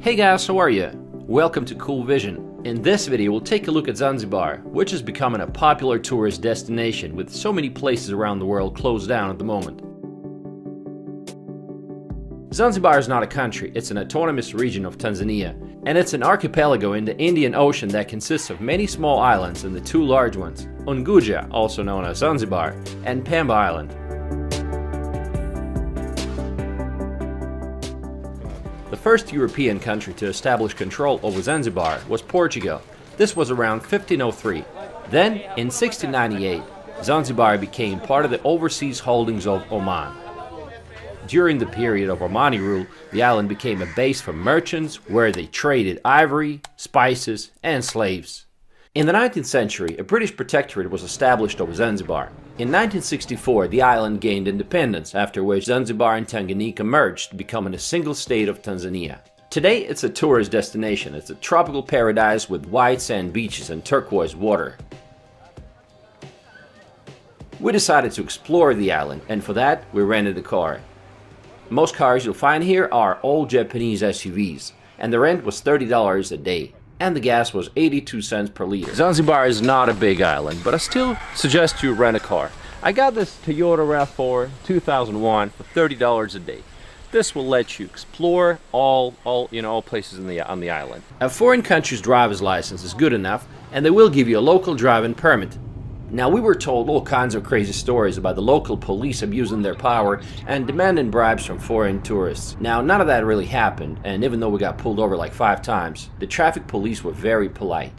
Hey guys, how are you? Welcome to Cool Vision. In this video we'll take a look at Zanzibar, which is becoming a popular tourist destination with so many places around the world closed down at the moment. Zanzibar is not a country, it's an autonomous region of Tanzania, and it's an archipelago in the Indian Ocean that consists of many small islands and the two large ones, Unguja, also known as Zanzibar, and Pemba Island. The first European country to establish control over Zanzibar was Portugal. This was around 1503. Then, in 1698, Zanzibar became part of the overseas holdings of Oman. During the period of Omani rule, the island became a base for merchants where they traded ivory, spices, and slaves. In the 19th century, a British protectorate was established over Zanzibar. In 1964, the island gained independence, after which Zanzibar and Tanganyika merged, becoming a single state of Tanzania. Today, it's a tourist destination. It's a tropical paradise with white sand beaches and turquoise water. We decided to explore the island, and for that, we rented a car. Most cars you'll find here are old Japanese SUVs, and the rent was $30 a day. And the gas was 82 cents per liter. Zanzibar is not a big island, but I still suggest you rent a car. I got this Toyota RAV4 2001 for $30 a day. This will let you explore all places on the island. A foreign country's driver's license is good enough, and they will give you a local driving permit. Now, we were told all kinds of crazy stories about the local police abusing their power and demanding bribes from foreign tourists. Now, none of that really happened, and even though we got pulled over like 5 times, the traffic police were very polite.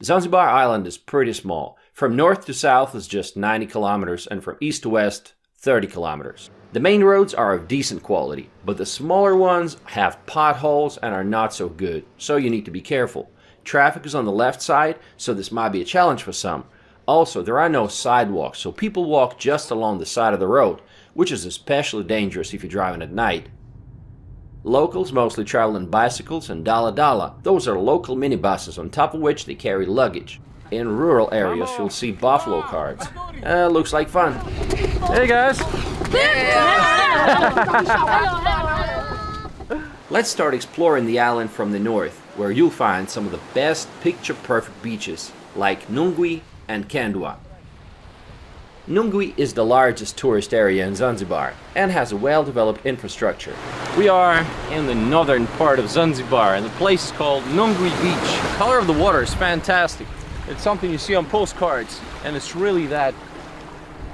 Zanzibar Island is pretty small. From north to south is just 90 kilometers, and from east to west, 30 kilometers. The main roads are of decent quality, but the smaller ones have potholes and are not so good, so you need to be careful. Traffic is on the left side, so this might be a challenge for some. Also, there are no sidewalks, so people walk just along the side of the road, which is especially dangerous if you're driving at night. Locals mostly travel in bicycles and dala. Those are local minibuses on top of which they carry luggage. In rural areas, you'll see buffalo carts. Looks like fun. Hey guys! Let's start exploring the island from the north, where you'll find some of the best picture-perfect beaches, like Nungwi and Kandwa. Nungwi is the largest tourist area in Zanzibar and has a well-developed infrastructure. We are in the northern part of Zanzibar, and the place is called Nungwi Beach. The color of the water is fantastic. It's something you see on postcards, and it's really that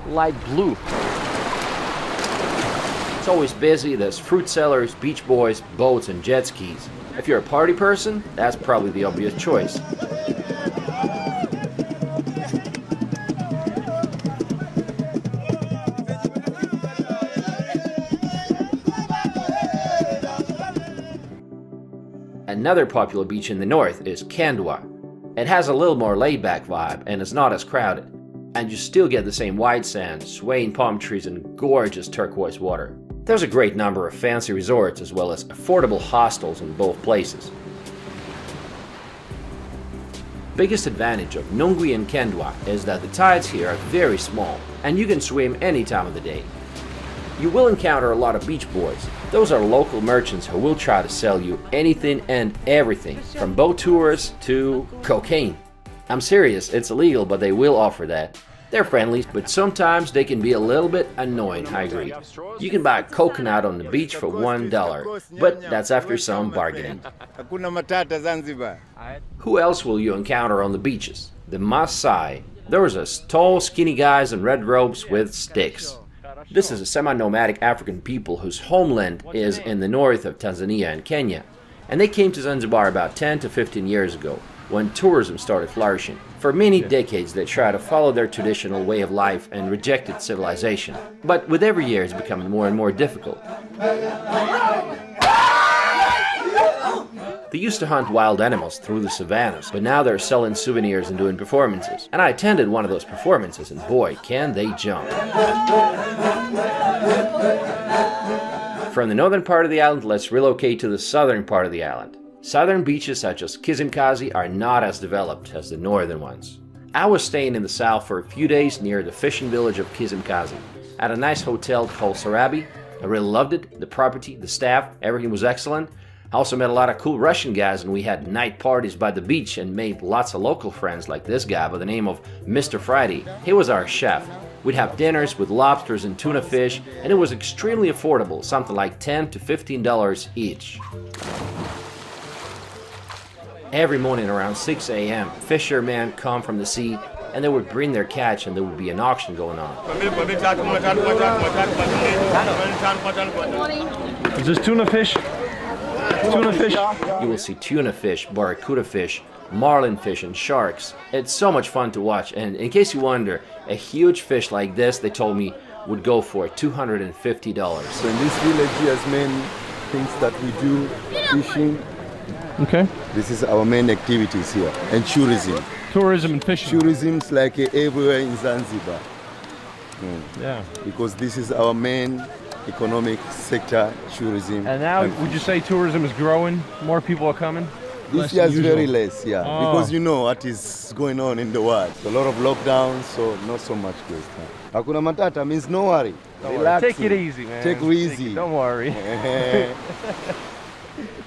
light blue. It's always busy. There's fruit sellers, beach boys, boats, and jet skis. If you're a party person, that's probably the obvious choice. Another popular beach in the north is Kandwa. It has a little more laid-back vibe and is not as crowded. And you still get the same white sand, swaying palm trees, and gorgeous turquoise water. There's a great number of fancy resorts as well as affordable hostels in both places. Biggest advantage of Nungwi and Kandwa is that the tides here are very small and you can swim any time of the day. You will encounter a lot of beach boys. Those are local merchants who will try to sell you anything and everything, from boat tours to cocaine. I'm serious, it's illegal, but they will offer that. They're friendly, but sometimes they can be a little bit annoying, I agree. You can buy a coconut on the beach for $1, but that's after some bargaining. Hakuna Matata, Zanzibar. Who else will you encounter on the beaches? The Maasai. Those are tall, skinny guys in red robes with sticks. This is a semi-nomadic African people whose homeland is in the north of Tanzania and Kenya, and they came to Zanzibar about 10 to 15 years ago, when tourism started flourishing. For many decades they tried to follow their traditional way of life and rejected civilization, but with every year it's becoming more and more difficult. They used to hunt wild animals through the savannas, but now they're selling souvenirs and doing performances. And I attended one of those performances, and boy, can they jump. From the northern part of the island, let's relocate to the southern part of the island. Southern beaches such as Kizimkazi are not as developed as the northern ones. I was staying in the south for a few days near the fishing village of Kizimkazi, at a nice hotel called Sarabi. I really loved it, the property, the staff, everything was excellent. I also met a lot of cool Russian guys, and we had night parties by the beach and made lots of local friends like this guy by the name of Mr. Friday. He was our chef. We'd have dinners with lobsters and tuna fish, and it was extremely affordable, something like $10 to $15 each. Every morning around 6 a.m., fishermen come from the sea and they would bring their catch and there would be an auction going on. Is this tuna fish? Tuna fish? You will see tuna fish, barracuda fish, marlin fish, and sharks. It's so much fun to watch, and in case you wonder, a huge fish like this, they told me, would go for $250. So in this village there's many things that we do, fishing. Okay. This is our main activities here, and tourism. Tourism and fishing. Tourism's like everywhere in Zanzibar. Yeah. Because this is our main economic sector, tourism. And now, would you say tourism is growing? More people are coming? This year is very less, yeah. Oh. Because you know what is going on in the world. A lot of lockdowns, so not so much guests. Hakuna Matata means no worry. Relax. Take it easy, man. Take it easy. Don't worry.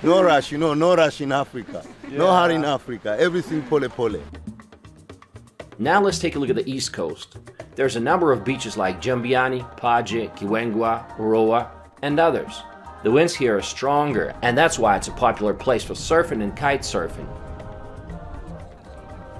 No rush, you know, no rush in Africa. Yeah. No hurry in Africa. Everything pole pole. Now let's take a look at the East Coast. There's a number of beaches like Jambiani, Paje, Kiwengwa, Uroa, and others. The winds here are stronger, and that's why it's a popular place for surfing and kite surfing.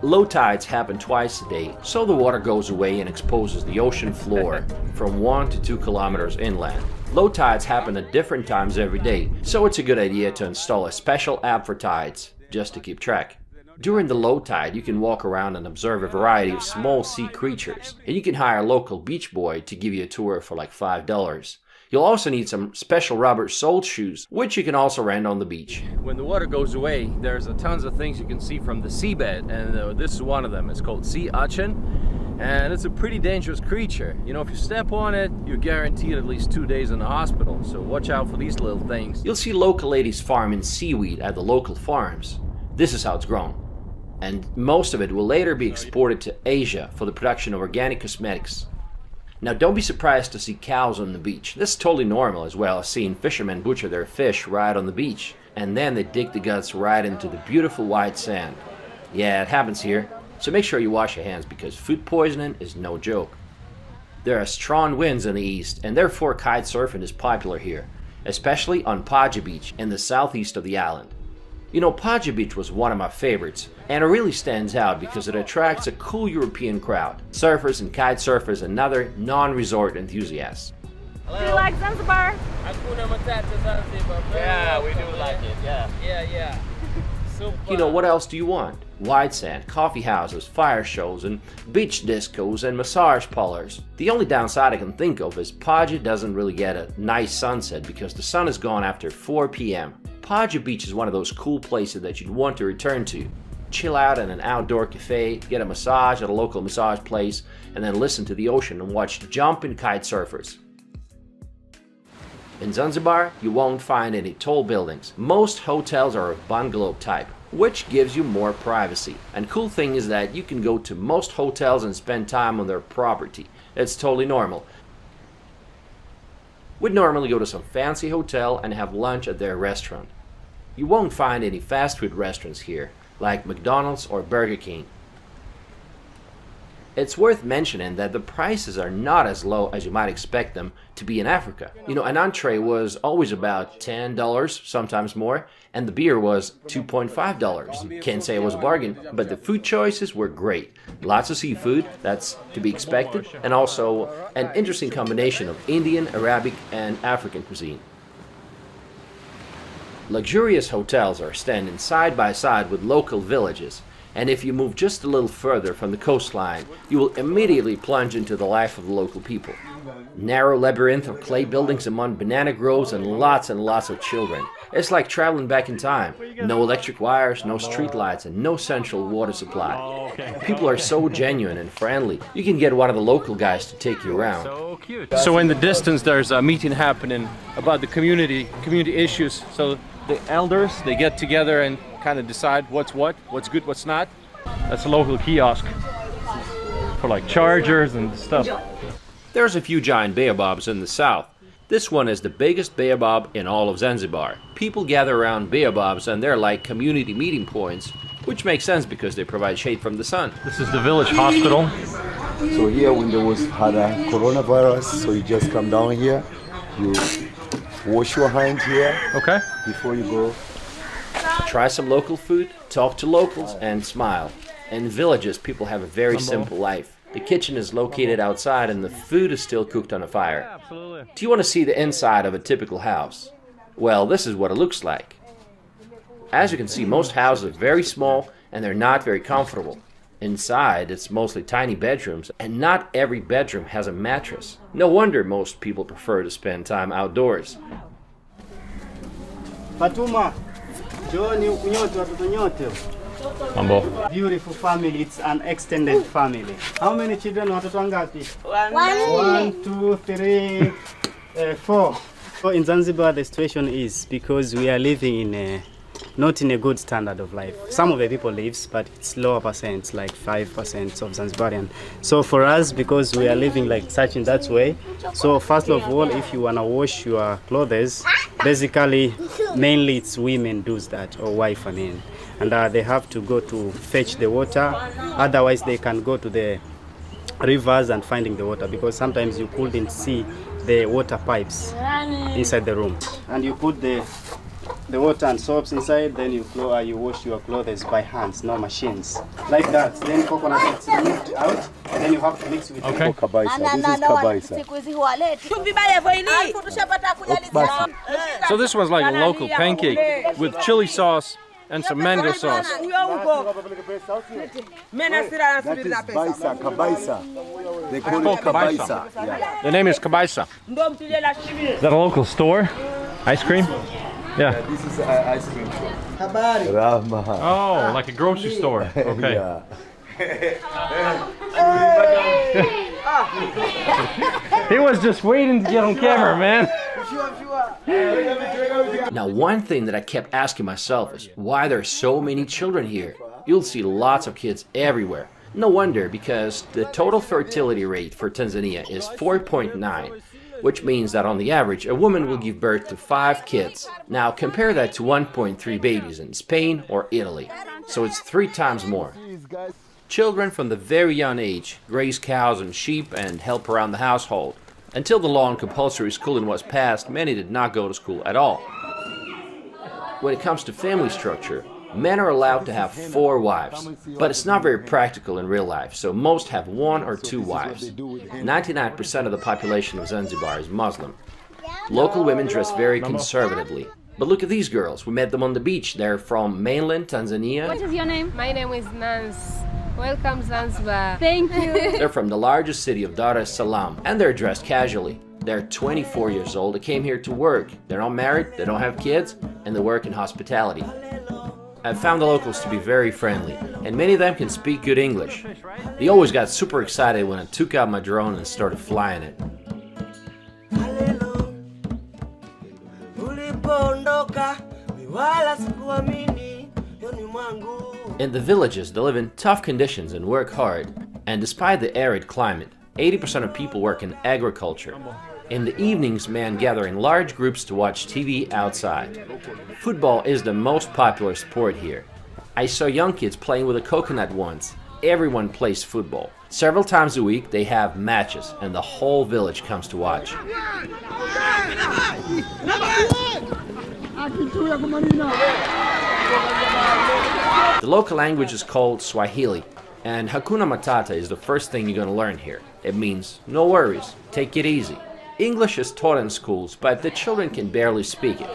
Low tides happen twice a day, so the water goes away and exposes the ocean floor from 1 to 2 kilometers inland. Low tides happen at different times every day, so it's a good idea to install a special app for tides, just to keep track. During the low tide, you can walk around and observe a variety of small sea creatures, and you can hire a local beach boy to give you a tour for like $5. You'll also need some special rubber sole shoes, which you can also rent on the beach. When the water goes away, there's tons of things you can see from the seabed, and this is one of them. It's called sea urchin, and it's a pretty dangerous creature. You know, if you step on it, you're guaranteed at least 2 days in the hospital, so watch out for these little things. You'll see local ladies farming seaweed at the local farms. This is how it's grown. And most of it will later be exported to Asia for the production of organic cosmetics. Now don't be surprised to see cows on the beach. This is totally normal, as well as seeing fishermen butcher their fish right on the beach, and then they dig the guts right into the beautiful white sand. Yeah, it happens here, so make sure you wash your hands because food poisoning is no joke. There are strong winds in the east, and therefore kite surfing is popular here, especially on Paje Beach in the southeast of the island. You know, Paje Beach was one of my favorites, and it really stands out because it attracts a cool European crowd, surfers and kite surfers and other non-resort enthusiasts. Hello. Do you like Zanzibar? Hakuna Matata, Zanzibar. Yeah, we do like it, yeah. Yeah. Super. You know, what else do you want? White sand, coffee houses, fire shows, and beach discos and massage parlors. The only downside I can think of is Paje doesn't really get a nice sunset because the sun is gone after 4 p.m. Paje Beach is one of those cool places that you'd want to return to. Chill out in an outdoor cafe, get a massage at a local massage place, and then listen to the ocean and watch jumping kite surfers. In Zanzibar, you won't find any tall buildings. Most hotels are of bungalow type, which gives you more privacy. And cool thing is that you can go to most hotels and spend time on their property. It's totally normal. We'd normally go to some fancy hotel and have lunch at their restaurant. You won't find any fast food restaurants here, like McDonald's or Burger King. It's worth mentioning that the prices are not as low as you might expect them to be in Africa. You know, an entree was always about $10, sometimes more, and the beer was $2.5. Can't say it was a bargain, but the food choices were great. Lots of seafood, that's to be expected, and also an interesting combination of Indian, Arabic, and African cuisine. Luxurious hotels are standing side by side with local villages, and if you move just a little further from the coastline, you will immediately plunge into the life of the local people. Narrow labyrinth of clay buildings among banana groves and lots of children. It's like traveling back in time. No electric wires, no street lights, and no central water supply. People are so genuine and friendly. You can get one of the local guys to take you around. So cute. So in the distance there's a meeting happening about the community issues. So the elders, they get together and kind of decide what's good, what's not. That's a local kiosk for like chargers and stuff. There's a few giant baobabs in the south. This one is the biggest baobab in all of Zanzibar. People gather around baobabs and they're like community meeting points, which makes sense because they provide shade from the sun. This is the village hospital. So here when there was had a coronavirus, so you just come down here, you wash your hand here Okay. before you go. Try some local food, talk to locals, and smile. In villages, people have a very simple life. The kitchen is located outside and the food is still cooked on a fire. Absolutely. Do you want to see the inside of a typical house? Well, this is what it looks like. As you can see, most houses are very small and they're not very comfortable. Inside, it's mostly tiny bedrooms, and not every bedroom has a mattress. No wonder most people prefer to spend time outdoors. Fatuma, Johnny, kunyote watoto nyote. Mambo. Beautiful family, it's an extended family. How many children watoto wangapi? One. 1, 2, 3, 4. So in Zanzibar, the situation is because we are living in not in a good standard of life. Some of the people lives, but it's lower percent, like 5% of Zanzibarian. So for us, because we are living like such in that way, so first of all, if you wanna wash your clothes, basically, mainly it's women does that, or wife, I mean. And they have to go to fetch the water. Otherwise, they can go to the rivers and finding the water, because sometimes you couldn't see the water pipes inside the room. And you put the water and soaps inside, then you wash your clothes by hands, no machines. Like that. Then coconut is moved out, then you have to mix with Okay. Kabaisa. This is kabaisa. So this one's like a local pancake with chili sauce and some mango sauce. That is baisa, kabaisa. They call it kabaisa. Yeah. The name is kabaisa. Is that a local store? Ice cream? Yeah. This is ice cream shop. Rahma. Oh, like a grocery store. Okay. Yeah. He was just waiting to get on camera, man. Now, one thing that I kept asking myself is why there are so many children here. You'll see lots of kids everywhere. No wonder, because the total fertility rate for Tanzania is 4.9, which means that on the average, a woman will give birth to 5 kids. Now, compare that to 1.3 babies in Spain or Italy. So it's 3 times more. Children from the very young age graze cows and sheep and help around the household. Until the law on compulsory schooling was passed, many did not go to school at all. When it comes to family structure, men are allowed to have 4 wives, but it's not very practical in real life, so most have 1 or 2 wives. 99% of the population of Zanzibar is Muslim. Local women dress very conservatively. But look at these girls, we met them on the beach. They're from mainland Tanzania. What is your name? My name is Nance. Welcome Zanzibar. Thank you. They're from the largest city of Dar es Salaam, and they're dressed casually. They're 24 years old, they came here to work. They're not married, they don't have kids, and they work in hospitality. I've found the locals to be very friendly, and many of them can speak good English. They always got super excited when I took out my drone and started flying it. In the villages, they live in tough conditions and work hard. And despite the arid climate, 80% of people work in agriculture. In the evenings, men gather in large groups to watch TV outside. Football is the most popular sport here. I saw young kids playing with a coconut once. Everyone plays football. Several times a week, they have matches, and the whole village comes to watch. The local language is called Swahili, and Hakuna Matata is the first thing you're going to learn here. It means, no worries, take it easy. English is taught in schools, but the children can barely speak it.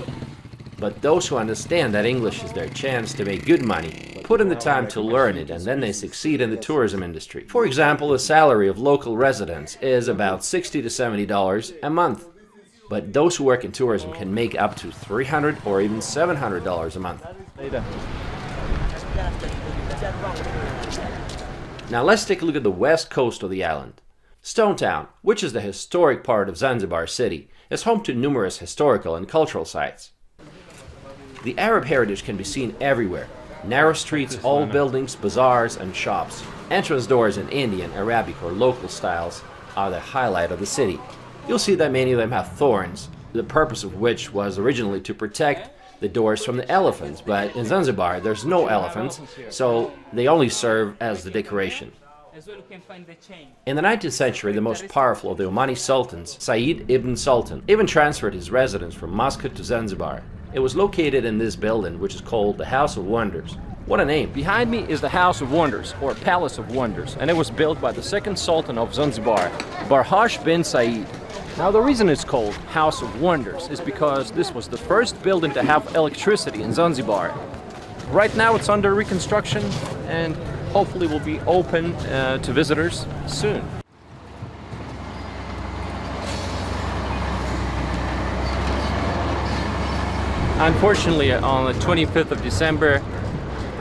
But those who understand that English is their chance to make good money put in the time to learn it, and then they succeed in the tourism industry. For example, the salary of local residents is about $60 to $70 a month. But those who work in tourism can make up to $300 or even $700 a month. Now let's take a look at the west coast of the island. Stone Town, which is the historic part of Zanzibar city, is home to numerous historical and cultural sites. The Arab heritage can be seen everywhere. Narrow streets, old buildings, bazaars, and shops. Entrance doors in Indian, Arabic, or local styles are the highlight of the city. You'll see that many of them have thorns, the purpose of which was originally to protect the doors from the elephants, but in Zanzibar there's no elephants, so they only serve as the decoration. In the 19th century, the most powerful of the Omani sultans, Said ibn Sultan, even transferred his residence from Muscat to Zanzibar. It was located in this building, which is called the House of Wonders. What a name! Behind me is the House of Wonders, or Palace of Wonders, and it was built by the second Sultan of Zanzibar, Barhash bin Said. Now the reason it's called House of Wonders is because this was the first building to have electricity in Zanzibar. Right now it's under reconstruction and hopefully will be open to visitors soon. Unfortunately, on the 25th of December,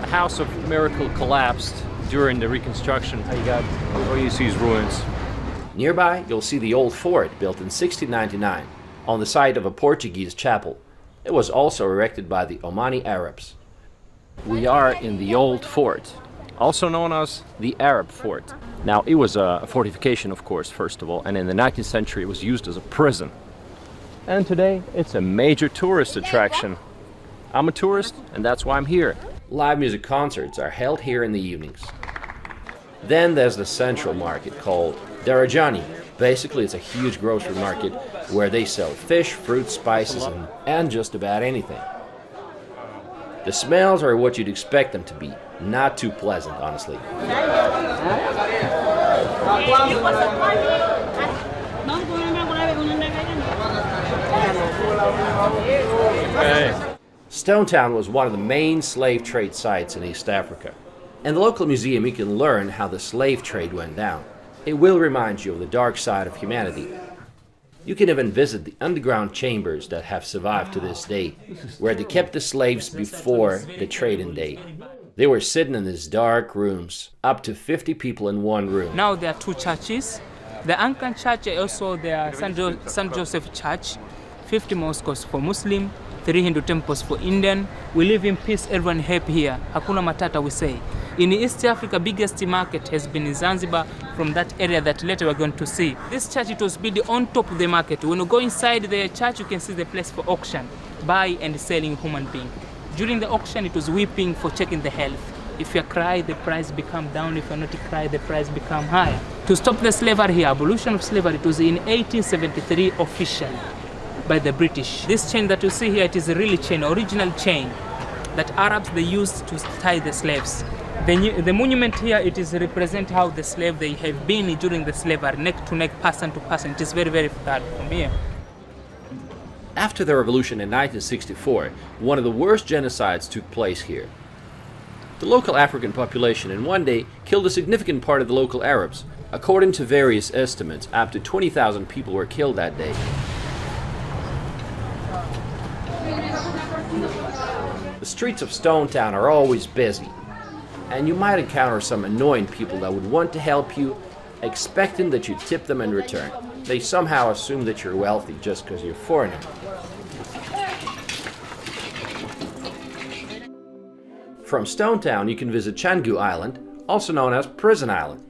the House of Miracle collapsed during the reconstruction. All you see is ruins. Nearby, you'll see the old fort built in 1699 on the site of a Portuguese chapel. It was also erected by the Omani Arabs. We are in the old fort, also known as the Arab Fort. Now, it was a fortification, of course, first of all, and in the 19th century it was used as a prison. And today, it's a major tourist attraction. I'm a tourist, and that's why I'm here. Live music concerts are held here in the evenings. Then there's the central market called Darajani. Basically, it's a huge grocery market where they sell fish, fruit, spices, and just about anything. The smells are what you'd expect them to be. Not too pleasant, honestly. Stone Town was one of the main slave trade sites in East Africa. In the local museum, you can learn how the slave trade went down. It will remind you of the dark side of humanity. You can even visit the underground chambers that have survived to this day, where they kept the slaves before the trading day. They were sitting in these dark rooms, up to 50 people in one room. Now there are two churches. The Anglican Church, also the St. Joseph Church, 50 mosques for Muslim, 3 Hindu temples for Indian. We live in peace, everyone happy here. Hakuna Matata, we say. In East Africa, biggest market has been in Zanzibar, from that area that later we're going to see. This church, it was built on top of the market. When you go inside the church, you can see the place for auction, buy and selling human being. During the auction, it was weeping for checking the health. If you cry, the price become down. If you not cry, the price become higher. To stop the slavery here, abolition of slavery, it was in 1873 officially by the British. This chain that you see here, it is a really chain, original chain that Arabs, they used to tie the slaves. The monument here, it is represent how the slave they have been during the slavery, neck to neck, person to person. It is very, very far from here. After the revolution in 1964, one of the worst genocides took place here. The local African population in one day killed a significant part of the local Arabs. According to various estimates, up to 20,000 people were killed that day. The streets of Stone Town are always busy, and you might encounter some annoying people that would want to help you, expecting that you tip them in return. They somehow assume that you're wealthy just because you're foreigner. From Stone Town, you can visit Canggu Island, also known as Prison Island.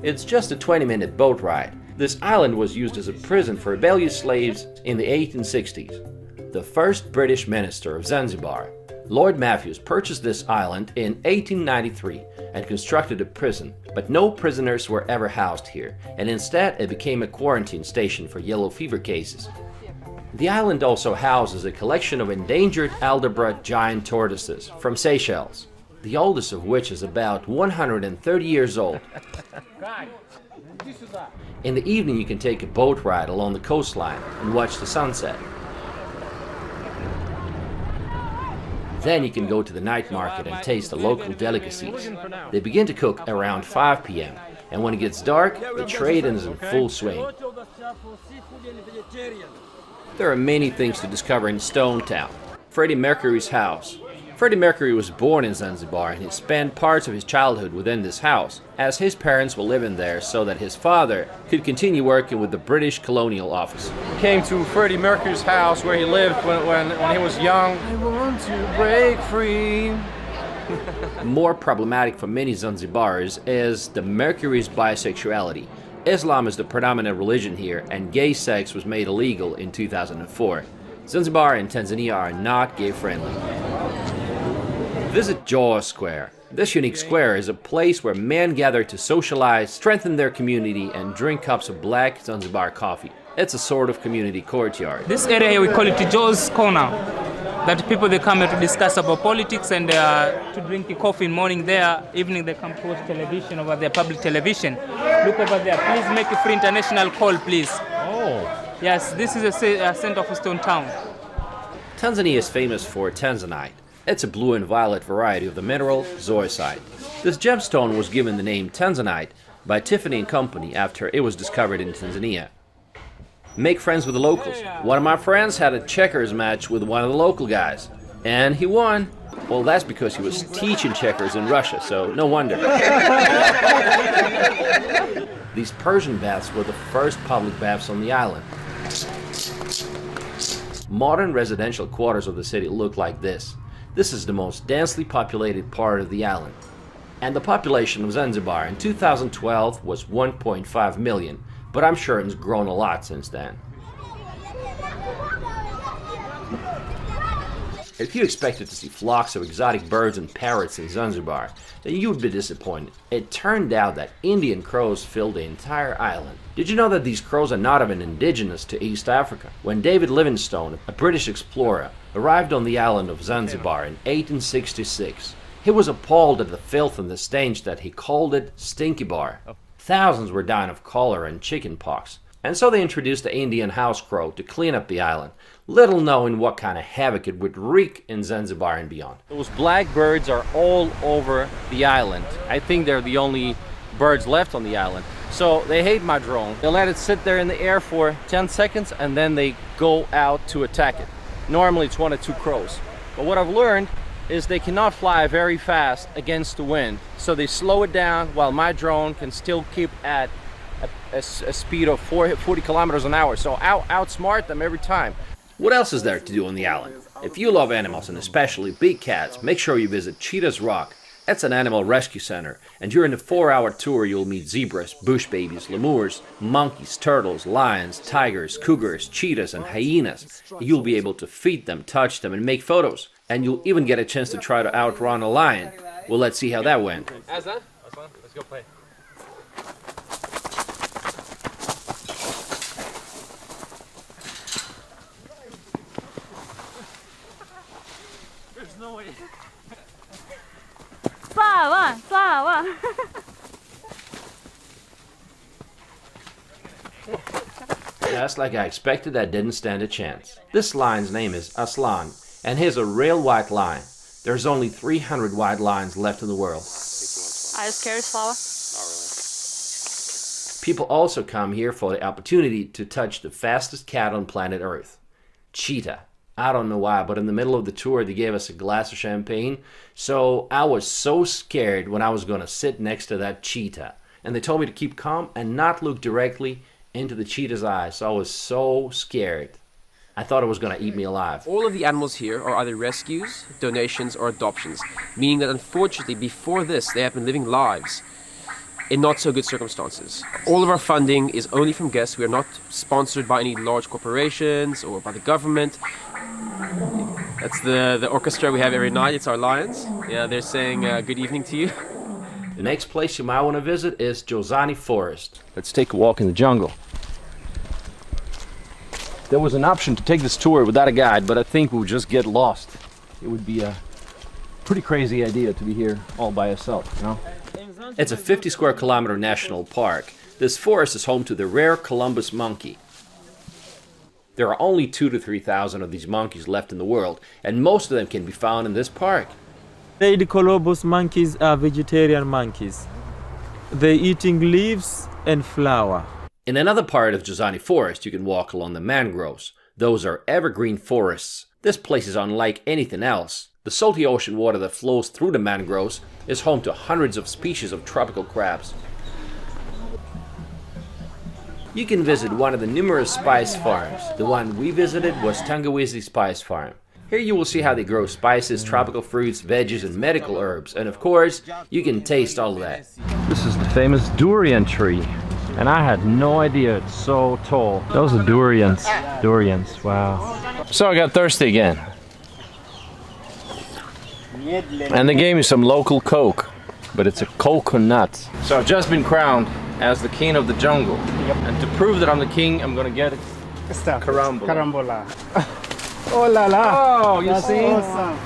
It's just a 20-minute boat ride. This island was used as a prison for rebellious slaves in the 1860s. The first British minister of Zanzibar, Lord Matthews, purchased this island in 1893 and constructed a prison, but no prisoners were ever housed here, and instead it became a quarantine station for yellow fever cases. The island also houses a collection of endangered Aldebra giant tortoises from Seychelles, the oldest of which is about 130 years old. In the evening you can take a boat ride along the coastline and watch the sunset. Then you can go to the night market and taste the local delicacies. They begin to cook around 5 p.m. and when it gets dark, the trade is in full swing. There are many things to discover in Stone Town. Freddie Mercury's house. Freddie Mercury was born in Zanzibar and he spent parts of his childhood within this house, as his parents were living there so that his father could continue working with the British Colonial Office. Came to Freddie Mercury's house where he lived when he was young. I want to break free. More problematic for many Zanzibaris is the Mercury's bisexuality. Islam is the predominant religion here, and gay sex was made illegal in 2004. Zanzibar and Tanzania are not gay-friendly. Visit Jaw Square. This unique square is a place where men gather to socialize, strengthen their community, and drink cups of black Zanzibar coffee. It's a sort of community courtyard. This area here, we call it Joe's Corner. That people, they come here to discuss about politics and to drink coffee in morning there. Evening they come to watch television over there, public television. Look over there. Please make a free international call, please. Oh. Yes, this is a center of Stone Town. Tanzania is famous for tanzanite. It's a blue and violet variety of the mineral zoisite. This gemstone was given the name tanzanite by Tiffany & Company after it was discovered in Tanzania. Make friends with the locals. One of my friends had a checkers match with one of the local guys, and he won. Well, that's because he was teaching checkers in Russia, so no wonder. These Persian baths were the first public baths on the island. Modern residential quarters of the city look like this. This is the most densely populated part of the island. And the population of Zanzibar in 2012 was 1.5 million, but I'm sure it's grown a lot since then. If you expected to see flocks of exotic birds and parrots in Zanzibar, then you would be disappointed. It turned out that Indian crows filled the entire island. Did you know that these crows are not even indigenous to East Africa? When David Livingstone, a British explorer, arrived on the island of Zanzibar in 1866, he was appalled at the filth and the stench that he called it Stinky Bar. Thousands were dying of cholera and chicken pox, and so they introduced the Indian house crow to clean up the island, little knowing what kind of havoc it would wreak in Zanzibar and beyond. Those black birds are all over the island. I think they're the only birds left on the island. So they hate my drone. They let it sit there in the air for 10 seconds and then they go out to attack it. Normally it's 1 or 2 crows. But what I've learned is they cannot fly very fast against the wind. So they slow it down while my drone can still keep at a speed of 40 kilometers an hour. So I'll outsmart them every time. What else is there to do on the island? If you love animals and especially big cats, make sure you visit Cheetah's Rock. It's an animal rescue center, and during the 4-hour tour you'll meet zebras, bush babies, lemurs, monkeys, turtles, lions, tigers, cougars, cheetahs, and hyenas. You'll be able to feed them, touch them, and make photos. And you'll even get a chance to try to outrun a lion. Well, let's see how that went. Let's go play. There's no way. Slava. Just like I expected, that didn't stand a chance. This lion's name is Aslan, and he's a real white lion. There's only 300 white lions left in the world. Are you scared, Slava? People also come here for the opportunity to touch the fastest cat on planet Earth, Cheetah. I don't know why, but in the middle of the tour they gave us a glass of champagne, so I was so scared when I was going to sit next to that cheetah. And they told me to keep calm and not look directly into the cheetah's eyes, so I was so scared. I thought it was going to eat me alive. All of the animals here are either rescues, donations, or adoptions, meaning that unfortunately before this they have been living lives in not so good circumstances. All of our funding is only from guests. We are not sponsored by any large corporations or by the government. That's the orchestra we have every night. It's our lions. Yeah, they're saying good evening to you. The next place you might want to visit is Jozani Forest. Let's take a walk in the jungle. There was an option to take this tour without a guide, but I think we would just get lost. It would be a pretty crazy idea to be here all by yourself, you know? It's a 50 square kilometer national park. This forest is home to the rare Columbus monkey. There are only 2,000 to 3,000 of these monkeys left in the world, and most of them can be found in this park. The Columbus monkeys are vegetarian monkeys. They're eating leaves and flower. In another part of Jozani Forest, you can walk along the mangroves. Those are evergreen forests. This place is unlike anything else. The salty ocean water that flows through the mangroves is home to hundreds of species of tropical crabs. You can visit one of the numerous spice farms. The one we visited was Tangawizi Spice Farm. Here you will see how they grow spices, tropical fruits, veggies, and medical herbs. And of course, you can taste all of that. This is the famous durian tree. And I had no idea it's so tall. Those are durians. Durians, wow. So I got thirsty again. And they gave me some local Coke, but it's a coconut. So I've just been crowned as the king of the jungle. And to prove that I'm the king, I'm gonna get it. Carambola. Carambola. Oh la la. Oh, you see? Awesome.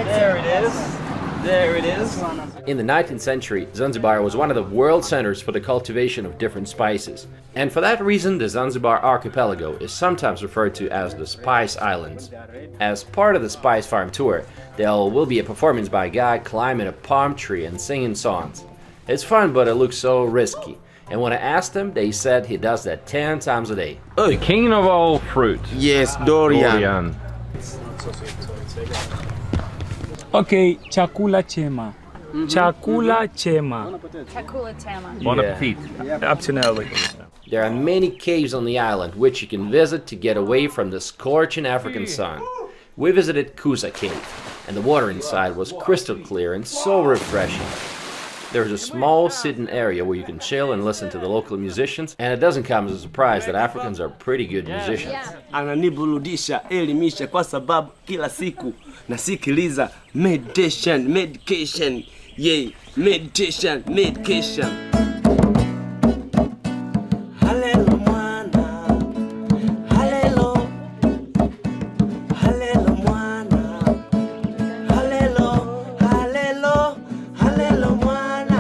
There it is. There it is. In the 19th century, Zanzibar was one of the world centers for the cultivation of different spices. And for that reason, the Zanzibar archipelago is sometimes referred to as the Spice Islands. As part of the Spice Farm tour, there will be a performance by a guy climbing a palm tree and singing songs. It's fun, but it looks so risky. And when I asked them, they said he does that 10 times a day. The king of all fruit. Yes, durian. Okay, chakula chema. Chakula chema. Hakuna Matata. Bon appetit. Absolutely. There are many caves on the island which you can visit to get away from the scorching African sun. We visited Kusa Cave, and the water inside was crystal clear and so refreshing. There's a small sitting area where you can chill and listen to the local musicians, and it doesn't come as a surprise that Africans are pretty good musicians. Ananiburudisha, elimisha kwa sababu kila siku nasikiliza medication, yay, meditation. Hallelujah mwana, hallelujah, mwana, hallelujah mwana,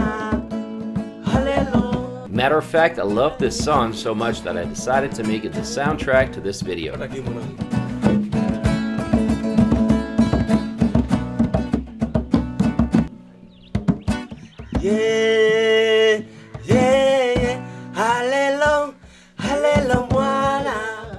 hallelujah. Matter of fact, I love this song so much that I decided to make it the soundtrack to this video. Yeah, hallelujah, mwana.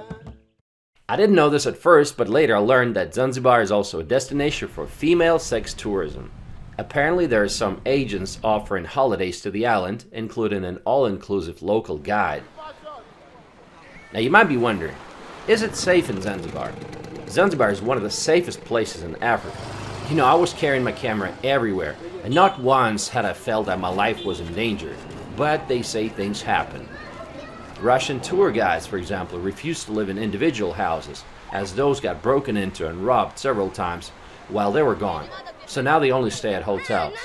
I didn't know this at first, but later I learned that Zanzibar is also a destination for female sex tourism. Apparently there are some agents offering holidays to the island, including an all-inclusive local guide. Now you might be wondering, is it safe in Zanzibar? Zanzibar is one of the safest places in Africa. You know, I was carrying my camera everywhere, and not once had I felt that my life was in danger. But they say things happen. Russian tour guides, for example, refused to live in individual houses, as those got broken into and robbed several times while they were gone. So now they only stay at hotels.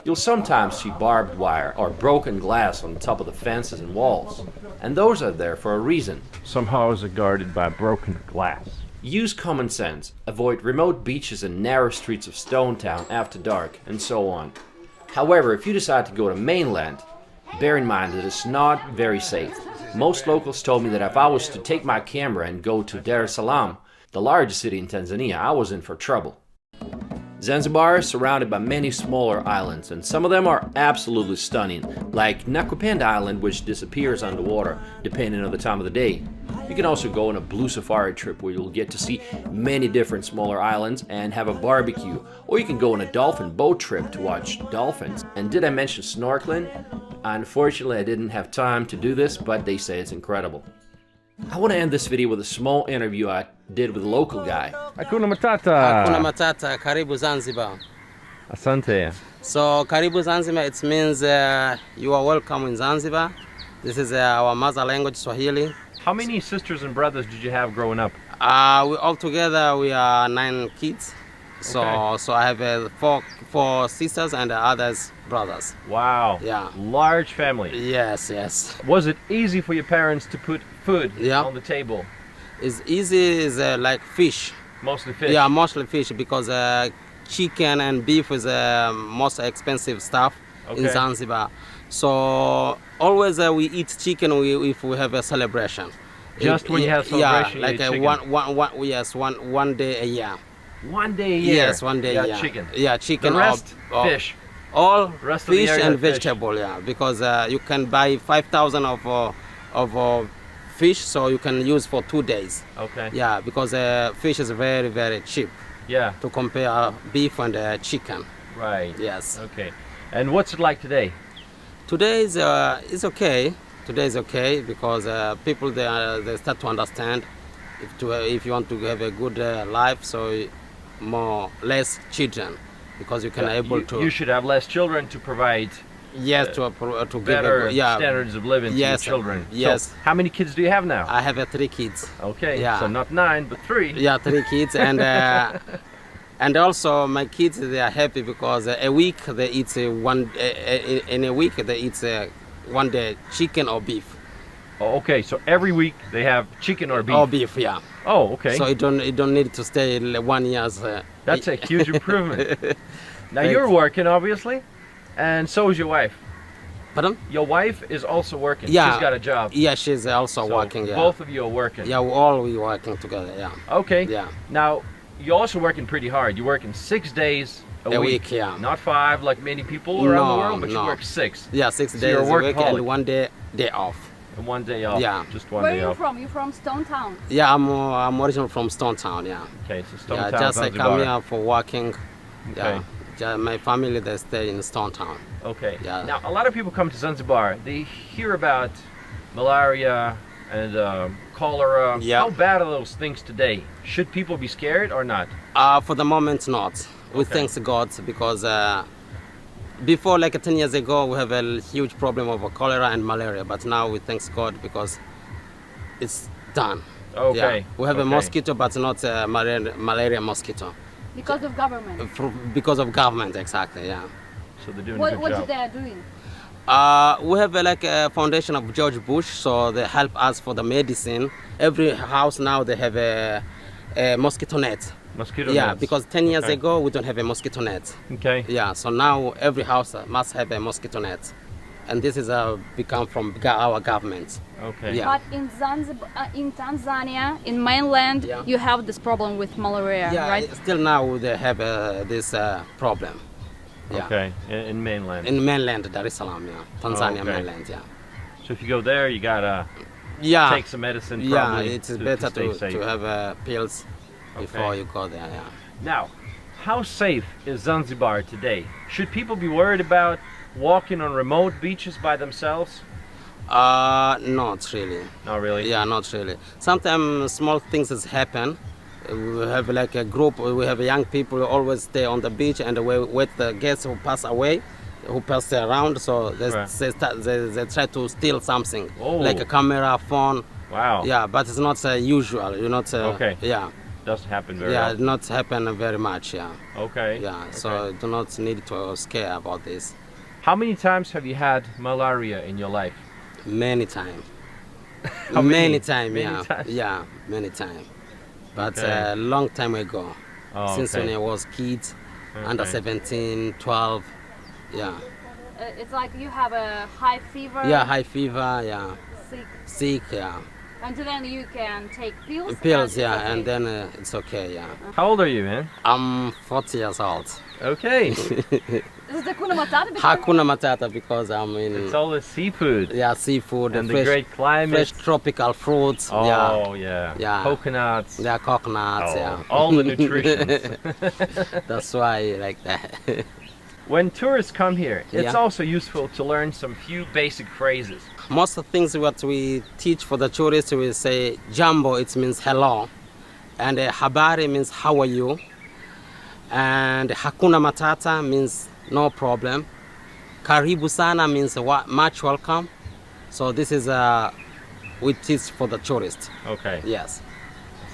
You'll sometimes see barbed wire or broken glass on top of the fences and walls. And those are there for a reason. Some houses are guarded by broken glass. Use common sense, avoid remote beaches and narrow streets of Stone Town after dark, and so on. However, if you decide to go to mainland, bear in mind that it's not very safe. Most locals told me that if I was to take my camera and go to Dar es Salaam, the largest city in Tanzania, I was in for trouble. Zanzibar is surrounded by many smaller islands, and some of them are absolutely stunning, like Nakupenda Island, which disappears underwater depending on the time of the day. You can also go on a blue safari trip where you'll get to see many different smaller islands and have a barbecue, or you can go on a dolphin boat trip to watch dolphins. And did I mention snorkeling? Unfortunately, I didn't have time to do this, but they say it's incredible. I want to end this video with a small interview I did with a local guy. Hakuna Matata. Hakuna Matata, Karibu Zanzibar. Asante. So Karibu Zanzibar, it means you are welcome in Zanzibar. This is our mother language, Swahili. How many sisters and brothers did you have growing up? We all together we are 9 kids. So Okay. so I have four sisters and the others brothers. Wow. Yeah. Large family. Yes. Was it easy for your parents to put food on the table? It's easy, is like fish. Mostly fish? Yeah, mostly fish because chicken and beef is most expensive stuff in Okay. Zanzibar. So always we eat chicken if we have a celebration. Just when you have celebration, yeah, like you eat chicken. one day a year. 1 day a year? Yes, 1 day You a got year. chicken? Yeah, chicken. The rest, or fish? All Rest of the fish year, and fish. vegetable, yeah. Because you can buy 5,000 of fish, so you can use for 2 days. Okay. Yeah, because fish is very, very cheap. Yeah. To compare beef and chicken. Right. Yes. Okay. And what's it like today? Today is okay. Today is okay because people they start to understand if you want to have a good life, so less children, because you can able to. You should have less children to provide Yes, to better give standards of living to your children. Yes. So, how many kids do you have now? I have 3 kids. Okay. Yeah. So not 9, but 3. Yeah, 3 kids, and and also my kids, they are happy because a week they eat in a week they eat one day chicken or beef. Oh, okay. So every week they have chicken or beef. Or beef, yeah. Oh, okay. So you don't need to stay 1 year. That's a huge improvement. Now you're working, obviously, and so is your wife. Pardon? Your wife is also working. Yeah. She's got a job. Yeah, she's also So working. Yeah. both of you are working. Yeah, we working together. Yeah. Okay. Yeah. Now you're also working pretty hard. You're working 6 days a week. Yeah. Not 5 like many people around the world, but you work 6. Yeah, 6 So days you're a week workaholic. and 1 day off. And 1 day off. Yeah. Just 1 Where day are you off. from? You from Stone Town? Yeah, I'm originally from Stone Town. Yeah. Okay, so Stone Yeah, Town, just I Zanzibar. come here for working. Okay. Yeah. My family they stay in Stone Town. Okay. Yeah. Now, a lot of people come to Zanzibar. They hear about malaria and cholera. Yeah. How bad are those things today? Should people be scared or not? For the moment, not. We Okay. thank God because before, like 10 years ago, we have a huge problem of cholera and malaria. But now we thank God because it's done. Okay. Yeah. We have a Okay. mosquito, but not a malaria mosquito. Because of government. Because of government, exactly. Yeah. So they're doing a What good job. they are doing? We have like a foundation of George Bush, so they help us for the medicine. Every house now they have a mosquito net. Mosquito Yeah, nets. because 10 years Okay. ago we don't have a mosquito net. Okay. Yeah, so now every house must have a mosquito net, and this is become from our government. Okay. Yeah. But in Zanzibar, in Tanzania, in mainland, Yeah. you have this problem with malaria, Yeah, right? still now they have this problem. Yeah. Okay. In mainland. In mainland Dar es Salaam, yeah, Tanzania Okay. mainland, yeah. So if you go there, you gotta Yeah. take some medicine. Yeah, Probably it's to better stay to safe. have pills before Okay. you go there. Yeah. Now, how safe is Zanzibar today? Should people be worried about walking on remote beaches by themselves? Not really. Not really. Yeah, not really. Sometimes small things has happen. We have like a group. We have young people who always stay on the beach and we wait the guests who pass away, who pass around. So they try to steal something, Oh. like a camera, phone. Wow. Yeah, but it's not usual. You not. Okay. Yeah. Doesn't happen very Yeah, often. not happen very much. Yeah. Okay. Yeah. So Okay. do not need to scare about this. How many times have you had malaria in your life? Many times. How many? Many times. Many Yeah. times? Yeah. Many times. But Okay. a long time ago. Oh, Since okay. when I was kids, under Okay. 17, 12. Yeah. It's like you have a high fever. Yeah, high fever. Yeah. Sick. Sick. Yeah. And then you can take pills. Pills. and Yeah. it's okay. And then it's okay. Yeah. How old are you, man? I'm 40 years old. Okay. Is it Hakuna Matata? Hakuna Matata because I'm in. It's all the seafood. Yeah, seafood And the fresh, great climate. fresh tropical fruits. Oh, Yeah. yeah. Yeah. Coconuts. Yeah, coconuts. Oh, Yeah. all the nutrition. That's why I like that. When tourists come here, it's Yeah. also useful to learn some few basic phrases. Most of the things what we teach for the tourists, we say jambo, it means hello, and habari means how are you, and hakuna matata means no problem, karibu sana means much welcome. So this is we teach for the tourists. Okay. Yes.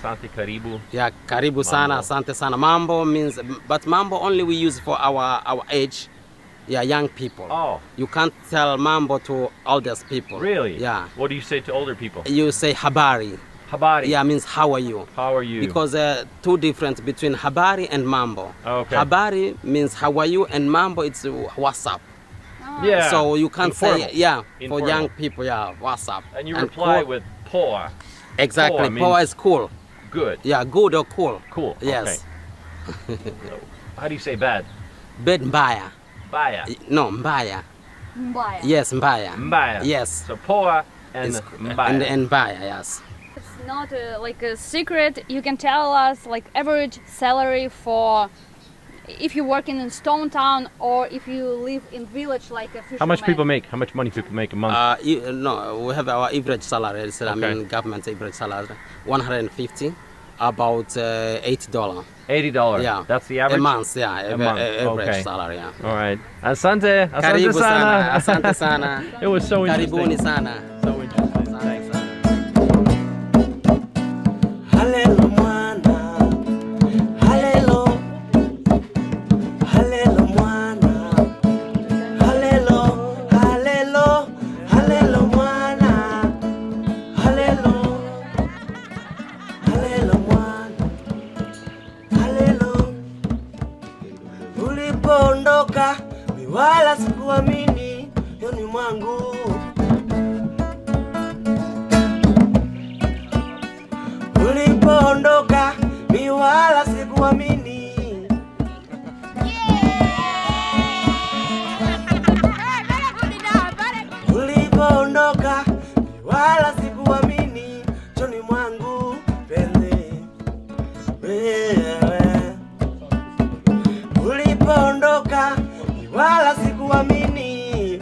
Asante karibu. Yeah, karibu sana, Mambo. asante sana. Mambo means, but mambo only we use for our age. Yeah, young people. Oh. You can't tell mambo to oldest people. Really? Yeah. What do you say to older people? You say habari. Habari. Yeah, means how are you? How are you? Because two different between habari and mambo. Okay. Habari means how are you, and mambo it's what's up. Yeah. So you can't Informal. say yeah for Informal. young people. Yeah, what's up. And you reply cool. with poa. Exactly. Poa means Poa is cool. good. Yeah, good or cool. Cool. Yes. Okay. How do you say bad? Bed mbaya. Baya. No, mbaya. Mbaya. Yes, mbaya. Mbaya. Yes. So poa and It's- mbaya. and mbaya, yes. It's not like a secret. You can tell us like average salary for if you work in Stone Town or if you live in village like a fisherman. How much people make? How much money people make a month? No, we have our average salary. It's, I Okay. mean, government average salary, 150 about $80. $80. Yeah. That's the average? A month, yeah. A month. Average Okay. salary, yeah. All right. Asante. Asante Karibu sana. sana. Asante sana. It was so interesting. Karibuni sana. So interesting. Thanks. Halelo mwana, halelo, halelo mwana, halelo, halelo, halelo mwana, halelo, halelo mwana, halelo. Ulipoondoka mi wala sikuamini yoni mwangu. Ulipoondoka mi wala sikuamini. Ulipoondoka mi wala sikuamini choni mwangu penzi wewe. Ulipoondoka mi wala sikuamini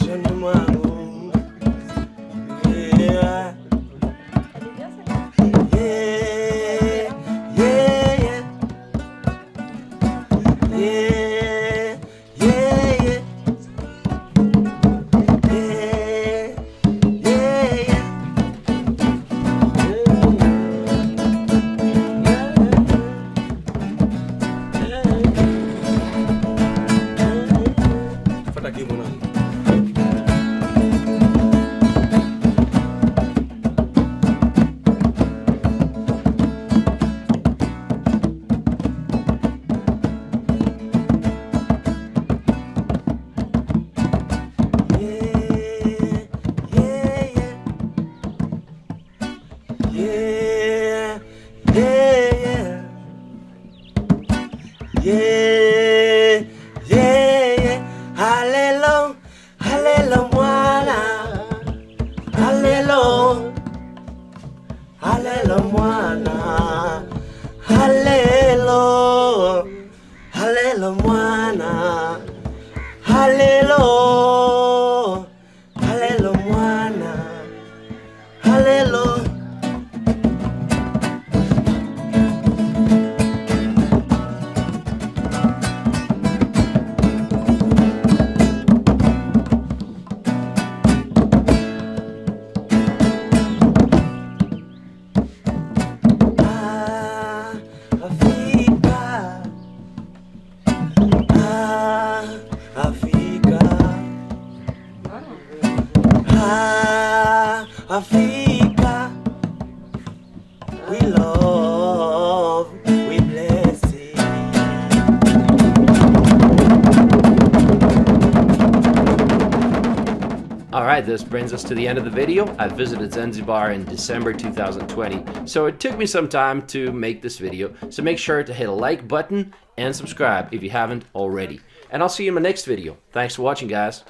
choni mwangu yeah. Yeah, yeah, yeah. Halelo, halelo mwana. Halelo, halelo mwana. Halelo, halelo mwana. Halelo, halelo mwana. Halelo. Africa, we love, we bless it. Alright, this brings us to the end of the video. I visited Zanzibar in December 2020, so it took me some time to make this video, so make sure to hit a like button and subscribe if you haven't already. And I'll see you in my next video. Thanks for watching, guys.